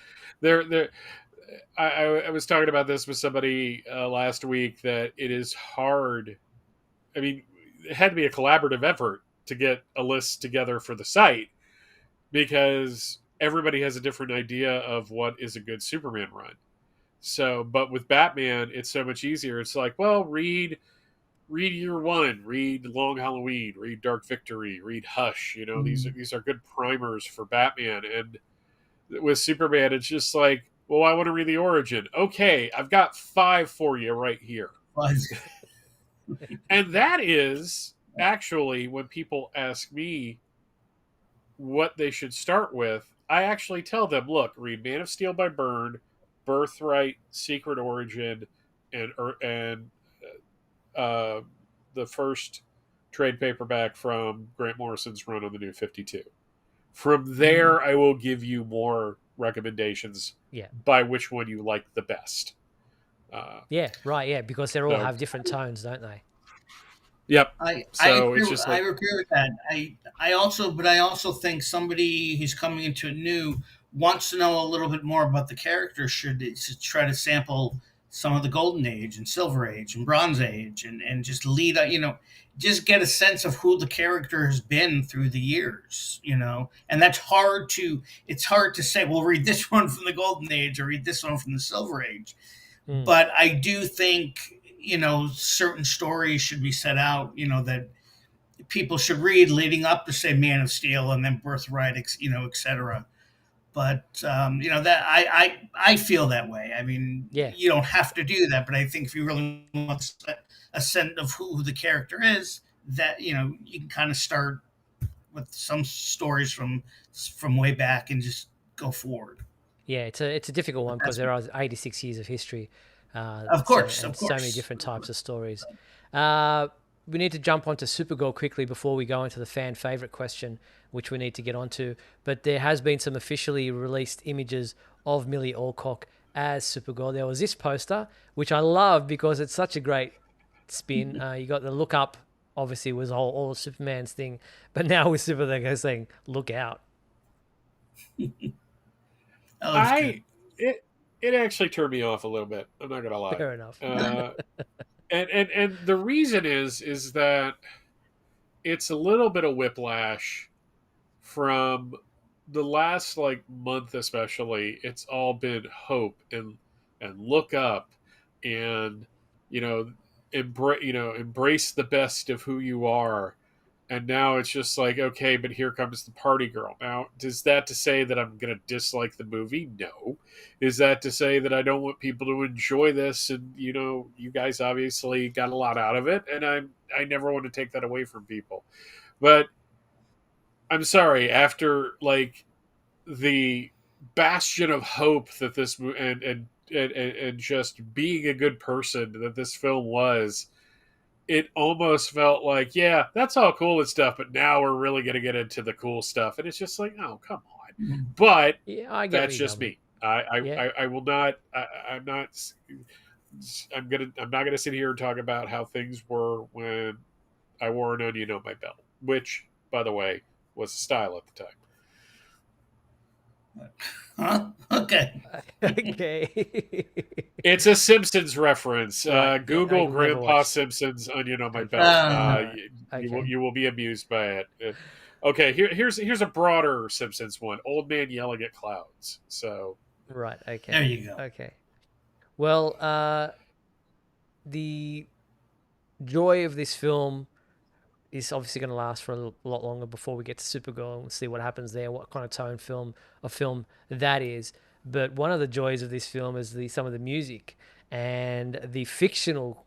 I was talking about this with somebody last week, that it is hard. I mean, it had to be a collaborative effort to get a list together for the site, because everybody has a different idea of what is a good Superman run. So, but with Batman, it's so much easier. It's like, well, read Year One, read Long Halloween, read Dark Victory, read Hush. These are good primers for Batman. And with Superman, it's just like, well, I want to read the origin. Okay, I've got 5 for you right here. And that is actually, when people ask me what they should start with, I actually tell them, look, read Man of Steel by Byrne, Birthright, Secret Origin, and the first trade paperback from Grant Morrison's run on the New 52. From there, I will give you more recommendations by which one you like the best. Because they all have different tones, don't they? Yep. I agree with that. I also think somebody who's coming into it new wants to know a little bit more about the character should try to sample some of the Golden Age and Silver Age and Bronze Age, and just lead, just get a sense of who the character has been through the years, and it's hard to say, well, read this one from the Golden Age or read this one from the Silver Age. But I do think, certain stories should be set out, that people should read leading up to, say, Man of Steel and then Birthright, etc. But that I feel that way. I mean, you don't have to do that, but I think if you really want a sense of who the character is, that you can kind of start with some stories from way back and just go forward. Yeah, it's a difficult one because there are 86 years of history. Of course. So many different types of stories. We need to jump onto Supergirl quickly before we go into the fan favorite question, which we need to get onto. But there has been some officially released images of Milly Alcock as Supergirl. There was this poster, which I love because it's such a great spin. You got the look up, obviously, was all of Superman's thing. But now with Supergirl, they're saying, look out. It actually turned me off a little bit. I'm not gonna lie. Fair enough. And the reason is that it's a little bit of whiplash from the last month, especially. It's all been hope and look up and embrace the best of who you are. And now it's just like, okay, but here comes the party girl. Now, is that to say that I'm going to dislike the movie? No. Is that to say that I don't want people to enjoy this? And, you guys obviously got a lot out of it, and I never want to take that away from people. But I'm sorry, after, the bastion of hope that this and just being a good person that this film was, it almost felt like, yeah, that's all cool and stuff, but now we're really going to get into the cool stuff. And it's just like, oh, come on. But that's just me. I will not, I'm not going to sit here and talk about how things were when I wore an onion on my belt, which, by the way, was a style at the time. Huh? Okay. Okay. It's a Simpsons reference. Right. Google Grandpa Simpsons onion on my belt. Okay. You will be amused by it. Okay, here's a broader Simpsons one. Old man yelling at clouds. So Right. Okay. There you go. Okay. Well, the joy of this film is obviously going to last for a lot longer before we get to Supergirl and see what happens there, what kind of tone film that is. But one of the joys of this film is some of the music and the fictional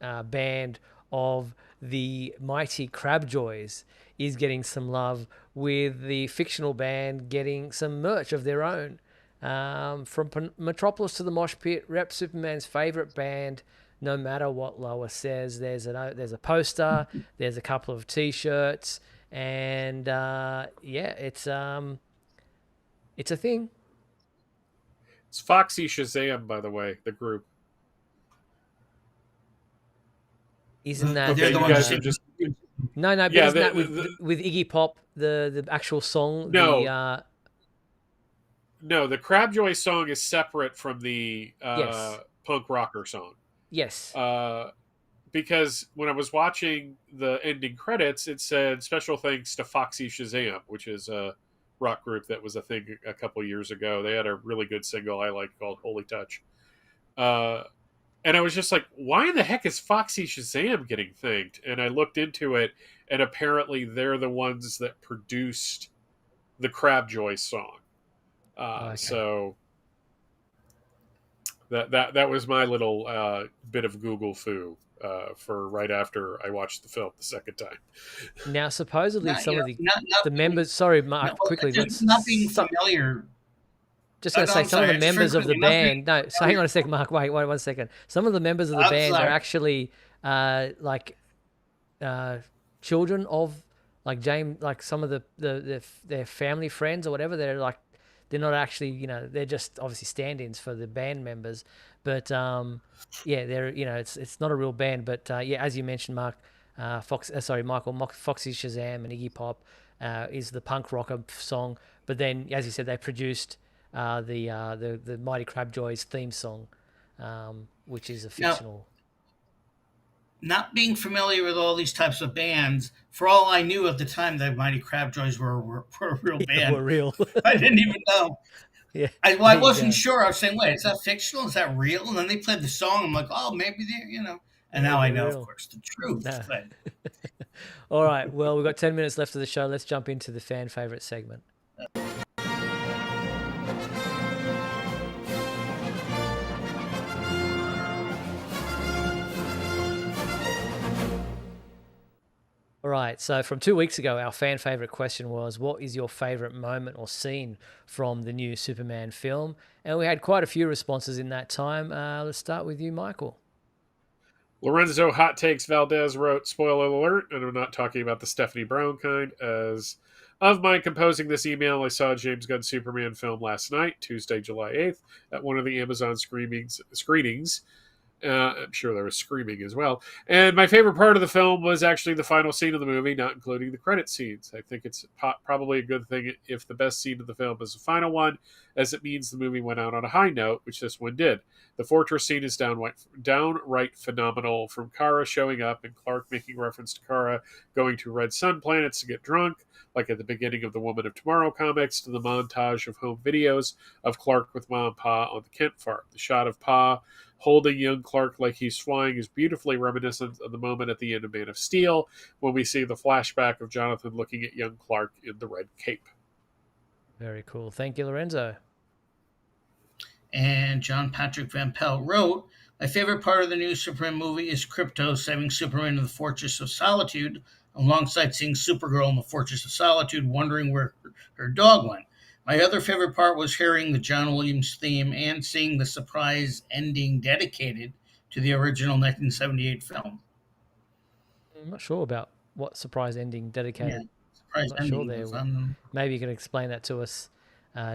band of the Mighty Crabjoys is getting some love, with the fictional band getting some merch of their own. From Metropolis to the Mosh Pit, rep Superman's favorite band, no matter what Lois says. There's a poster, there's a couple of T-shirts, and it's a thing. it's Foxy Shazam, by the way, the group. Isn't that? They're the you ones guys that- are just No, but Yeah, isn't that with Iggy Pop, the actual song? No. No, the Crabjoy song is separate from the Yes. punk rocker song. Yes. Because when I was watching the ending credits, it said special thanks to Foxy Shazam, which is a rock group that was a thing a couple years ago. They had a really good single I liked called Holy Touch. And I was just like, why in the heck is Foxy Shazam getting thanked? And I looked into it, and apparently they're the ones that produced the Crabjoy song. Okay. So that was my little bit of Google foo for right after I watched the film the second time. Now, supposedly Not- some you of know, the not- the members. Sorry, Mark. No, well, Quickly, just not being familiar. just going to no, say I'm some of sorry, the just members of the quickly, not band. No, so hang on a second, Mark. Wait 1 second. Some of the members of the I'm band sorry. are actually children of James, some of their family friends or whatever. They're not actually, they're just obviously stand-ins for the band members. But they're, it's not a real band. But as you mentioned, Mark, Michael, Foxy Shazam and Iggy Pop is the punk rocker song. But then, as you said, they produced the Mighty Crabjoys theme song. which is a Now, fictional. not being familiar with all these types of bands, for all I knew at the time, the Mighty Crabjoys were a real band. Were real. I didn't even know. Yeah, I there you wasn't go. sure. I was saying, wait, is that fictional? Is that real? And then they played the song. I'm like, oh, maybe they're, And now I know, real. of course, the truth. No. But All right. Well, we've got 10 minutes left of the show. Let's jump into the fan favorite segment. All right. So from 2 weeks ago, our fan favorite question was, what is your favorite moment or scene from the new Superman film? And we had quite a few responses in that time. Let's start with you, Michael. Lorenzo Hot Takes Valdez wrote, spoiler alert, and I'm not talking about the Stephanie Brown kind, as of my composing this email, I saw a James Gunn Superman film last night, Tuesday, July 8th, at one of the Amazon screenings. I'm sure there was screaming as well. And my favorite part of the film was actually the final scene of the movie, not including the credit scenes. I think it's probably a good thing if the best scene of the film is the final one, as it means the movie went out on a high note, which this one did. The fortress scene is downright phenomenal, from Kara showing up and Clark making reference to Kara going to red sun planets to get drunk, like at the beginning of the Woman of Tomorrow comics, to the montage of home videos of Clark with Ma and Pa on the Kent farm. The shot of Pa holding young Clark like he's flying is beautifully reminiscent of the moment at the end of Man of Steel, when we see the flashback of Jonathan looking at young Clark in the red cape. Very cool. Thank you, Lorenzo. And John Patrick Van Pelt wrote, my favorite part of the new Superman movie is Krypto saving Superman in the Fortress of Solitude, alongside seeing Supergirl in the Fortress of Solitude wondering where her dog went. My other favorite part was hearing the John Williams theme and seeing the surprise ending dedicated to the original 1978 film. I'm not sure about what surprise ending dedicated. Yeah, surprise I'm not ending sure there. Maybe you can explain that to us,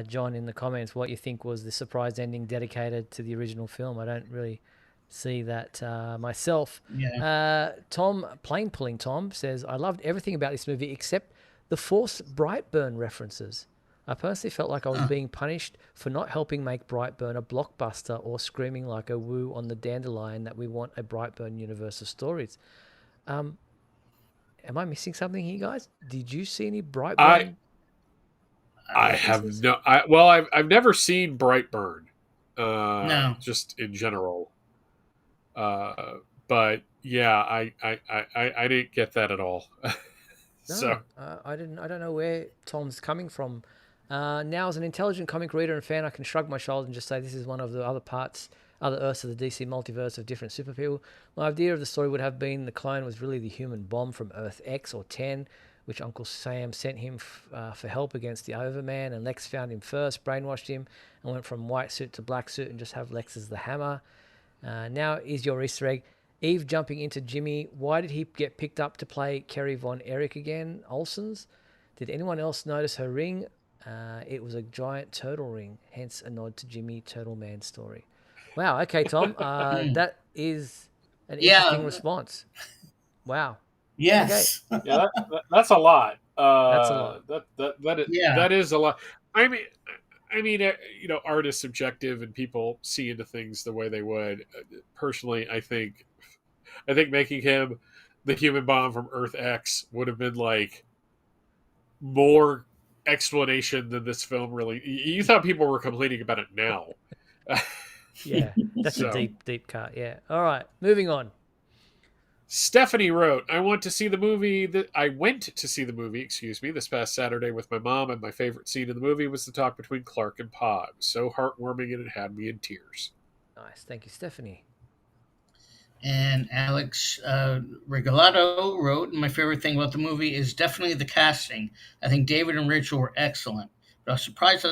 John, in the comments, what you think was the surprise ending dedicated to the original film. I don't really see that myself. Yeah. Tom, Plane Pulling Tom, says, I loved everything about this movie except the forced Brightburn references. I personally felt like I was being punished for not helping make Brightburn a blockbuster or screaming like a woo on the dandelion that we want a Brightburn universe of stories. Am I missing something here, guys? Did you see any Brightburn? I have no. I've never seen Brightburn. No, just in general. But yeah, I didn't get that at all. No, I didn't. I don't know where Tom's coming from. Now, as an intelligent comic reader and fan, I can shrug my shoulders and just say this is one of the other Earths of the DC multiverse of different super people. My idea of the story would have been the clone was really the human bomb from Earth X or 10, which Uncle Sam sent him for help against the Overman, and Lex found him first, brainwashed him, and went from white suit to black suit and just have Lex as the hammer. Now is your Easter egg. Eve jumping into Jimmy. Why did he get picked up to play Kerry Von Erich again? Olsen's? Did anyone else notice her ring? It was a giant turtle ring, hence a nod to Jimmy Turtle Man's story. Wow. Okay, Tom. That is an interesting response. Wow. Yes. Okay. Yeah, that's a lot. That's a lot. That is a lot. I mean, art is subjective, and people see into things the way they would. Personally, I think making him the human bomb from Earth X would have been like more explanation than this film really. You thought people were complaining about it now. Yeah, that's a deep cut. Yeah. All right, moving on. Stephanie wrote, I went to see the movie, this past Saturday with my mom, and my favorite scene in the movie was the talk between Clark and Pa. It was so heartwarming and it had me in tears. Nice. Thank you, Stephanie. And Alex Regalato wrote, my favorite thing about the movie is definitely the casting. I think David and Rachel were excellent, but I was surprised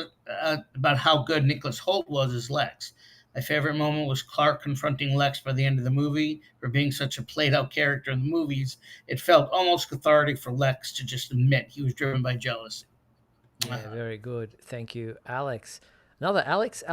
about how good Nicholas Hoult was as Lex. My favorite moment was Clark confronting Lex by the end of the movie. For being such a played-out character in the movies, it felt almost cathartic for Lex to just admit he was driven by jealousy. Yeah, very good. Thank you, Alex. Another Alex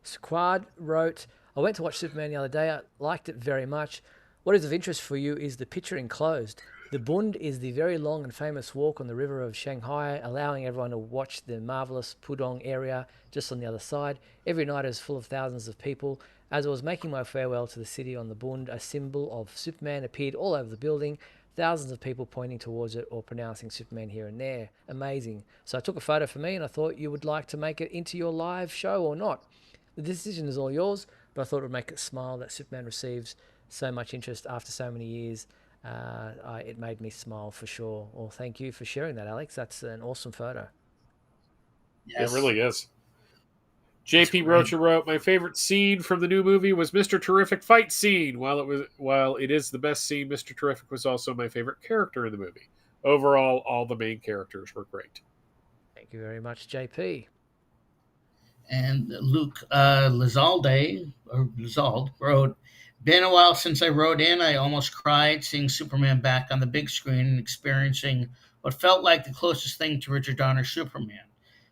Squad wrote, I went to watch Superman the other day. I liked it very much. What is of interest for you is the picture enclosed. The Bund is the very long and famous walk on the river of Shanghai, allowing everyone to watch the marvelous Pudong area just on the other side. Every night is full of thousands of people. As I was making my farewell to the city on the Bund, a symbol of Superman appeared all over the building, thousands of people pointing towards it or pronouncing Superman here and there. Amazing. So I took a photo for me, and I thought you would like to make it into your live show or not. The decision is all yours, but I thought it would make it smile that Superman receives so much interest after so many years. It made me smile for sure. Well, thank you for sharing that, Alex. That's an awesome photo. Yes. It really is. JP Rocha wrote, my favorite scene from the new movie was Mr. Terrific fight scene. While it is the best scene, Mr. Terrific was also my favorite character in the movie. Overall, all the main characters were great. Thank you very much, JP. And Luke Lizalde wrote, been a while since I wrote in. I almost cried seeing Superman back on the big screen and experiencing what felt like the closest thing to Richard Donner's Superman.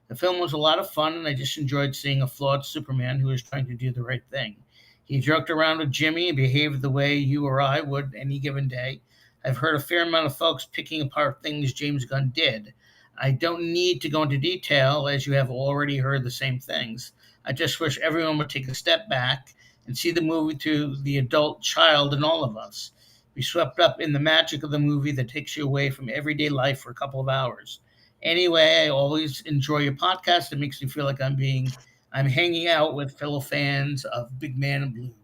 The film was a lot of fun, and I just enjoyed seeing a flawed Superman who was trying to do the right thing. He joked around with Jimmy and behaved the way you or I would any given day. I've heard a fair amount of folks picking apart things James Gunn did. I don't need to go into detail, as you have already heard the same things. I just wish everyone would take a step back and see the movie to the adult child in all of us. Be swept up in the magic of the movie that takes you away from everyday life for a couple of hours. Anyway, I always enjoy your podcast. It makes me feel like I'm hanging out with fellow fans of Big Man in Blue.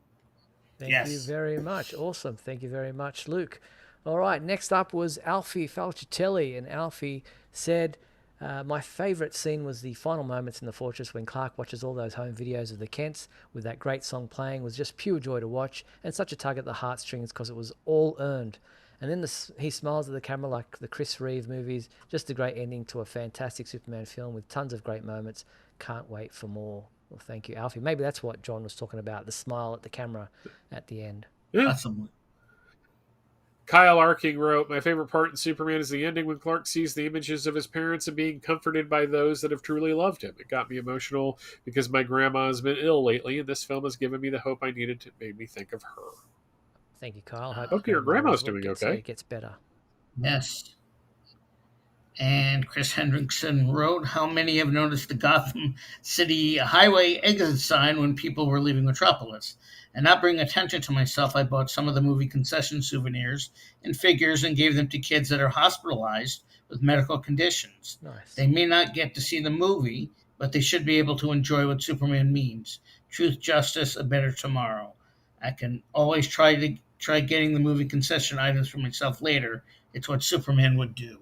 Thank you very much. Awesome. Thank you very much, Luke. All right, next up was Alfie Falcitelli, and Alfie said, my favourite scene was the final moments in the fortress when Clark watches all those home videos of the Kents with that great song playing. Was just pure joy to watch and such a tug at the heartstrings because it was all earned. And then he smiles at the camera like the Chris Reeve movies. Just a great ending to a fantastic Superman film with tons of great moments. Can't wait for more. Well, thank you, Alfie. Maybe that's what John was talking about, the smile at the camera at the end. Yeah. Awesome. Kyle Arking wrote, my favorite part in Superman is the ending when Clark sees the images of his parents and being comforted by those that have truly loved him. It got me emotional because my grandma has been ill lately, and this film has given me the hope I needed to make me think of her. Thank you, Kyle. Hope your grandma's doing okay. It gets better. Yes. And Chris Hendrickson wrote, how many have noticed the Gotham City highway exit sign when people were leaving Metropolis? And not bringing attention to myself, I bought some of the movie concession souvenirs and figures and gave them to kids that are hospitalized with medical conditions. Nice. They may not get to see the movie, but they should be able to enjoy what Superman means. Truth, justice, a better tomorrow. I can always try getting the movie concession items for myself later. It's what Superman would do.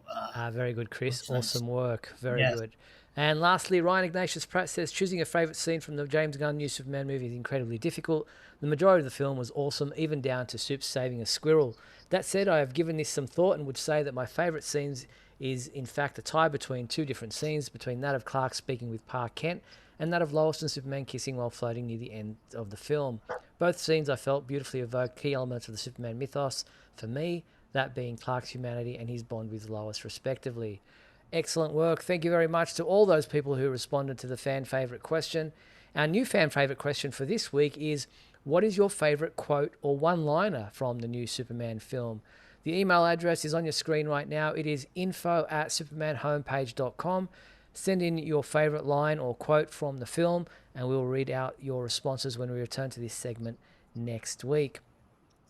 Very good, Chris. Awesome nice. Work. Very good. And lastly, Ryan Ignatius Pratt says, choosing a favourite scene from the James Gunn new Superman movie is incredibly difficult. The majority of the film was awesome, even down to Soup saving a squirrel. That said, I have given this some thought and would say that my favourite scenes is, in fact, a tie between two different scenes, between that of Clark speaking with Pa Kent and that of Lois and Superman kissing while floating near the end of the film. Both scenes I felt beautifully evoked key elements of the Superman mythos for me, that being Clark's humanity and his bond with Lois, respectively. Excellent work. Thank you very much to all those people who responded to the fan favourite question. Our new fan favourite question for this week is, what is your favourite quote or one-liner from the new Superman film? The email address is on your screen right now. It is info@supermanhomepage.com. Send in your favourite line or quote from the film, and we'll read out your responses when we return to this segment next week.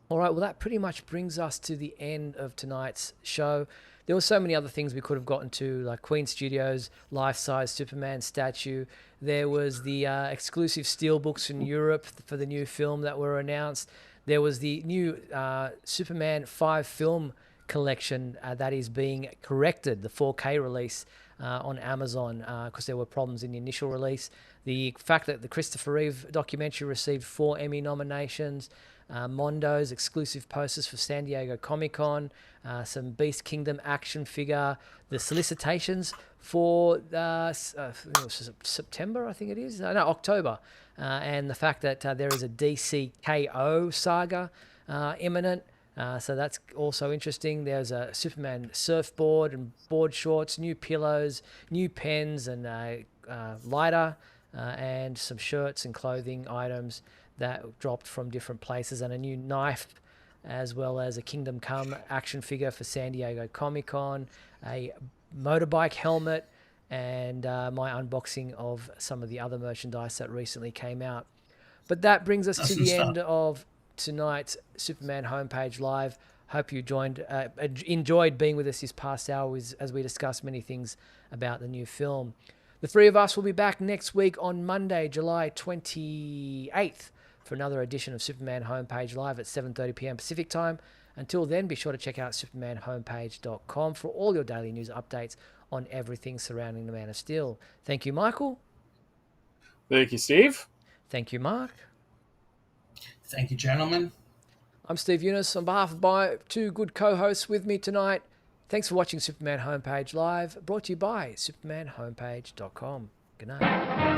All right, well, that pretty much brings us to the end of tonight's show. There were so many other things we could have gotten to, like Queen Studios' life-size Superman statue. There was the exclusive steelbooks in Europe for the new film that were announced. There was the new Superman 5 film collection that is being corrected, the 4K release on Amazon, because there were problems in the initial release. The fact that the Christopher Reeve documentary received 4 Emmy nominations, Mondo's exclusive posters for San Diego Comic-Con, some Beast Kingdom action figure, the solicitations for September, I think it is, October, and the fact that there is a DCKO saga imminent. So that's also interesting. There's a Superman surfboard and board shorts, new pillows, new pens and lighter, and some shirts and clothing items that dropped from different places, and a new knife as well as a Kingdom Come action figure for San Diego Comic-Con, a motorbike helmet, and my unboxing of some of the other merchandise that recently came out. But that brings us to the end of tonight's Superman Homepage Live. Hope you enjoyed being with us this past hour as we discussed many things about the new film. The three of us will be back next week on Monday, July 28th, for another edition of Superman Homepage Live at 7:30 p.m. Pacific Time. Until then, be sure to check out supermanhomepage.com for all your daily news updates on everything surrounding the Man of Steel. Thank you, Michael. Thank you, Steve. Thank you, Mark. Thank you, gentlemen. I'm Steve Eunice. On behalf of my two good co-hosts with me tonight, thanks for watching Superman Homepage Live, brought to you by supermanhomepage.com. Good night.